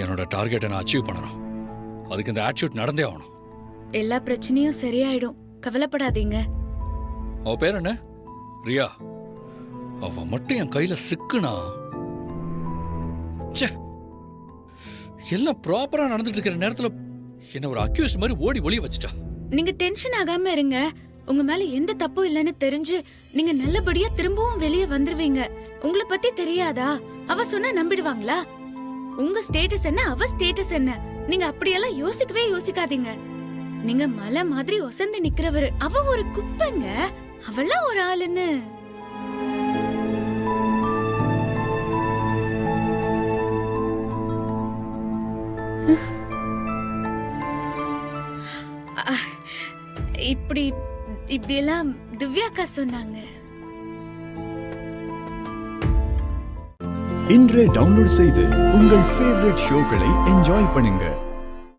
என்னோட டார்கெட்டை நான் அச்சீவ் பண்ணணும். அதுக்கு இந்த ஆட்டிடியூட் நடந்தே ஆகணும். எல்லா பிரச்சனையும் சரியாயிடும், கவலைப்படாதீங்க. அவ பேர் என்ன? ரியா. அவ மட்டும் என் கையில சிக்குனா எல்லாம் ப்ராப்பரா நடந்துட்டு இருக்கிற நேரத்துல என்ன ஒரு அக்யூஸ் மாதிரி ஓடி ஒளிய வச்சுட்டா. நீங்க டென்ஷன் ஆகாம இருங்க. உங்க மேல எந்த தப்பும் இல்லைன்னு தெரிஞ்சு நீங்க நல்லபடியா திரும்பவும் வெளியே வந்துருவீங்க. உங்களை பத்தி தெரியாதா? அவ சொன்னா நம்பிடுவாங்களா? உங்க ஸ்டேட்டஸ் என்ன, அவ ஸ்டேட்டஸ் என்ன? நீங்க அப்படியெல்லாம் யோசிக்கவே யோசிக்காதீங்க. நீங்க மலை மாதிரி ஒசந்து நிக்கிறவரு, அவ ஒரு குப்பைங்க. அவெல்லாம் ஒரு ஆளுன்னு. இப்படியெல்லாம் திவ்யாக்கா சொன்னாங்க. இன்றே டவுன்லோட் செய்து உங்கள் ஃபேவரட் ஷோக்களை என்ஜாய் பண்ணுங்க.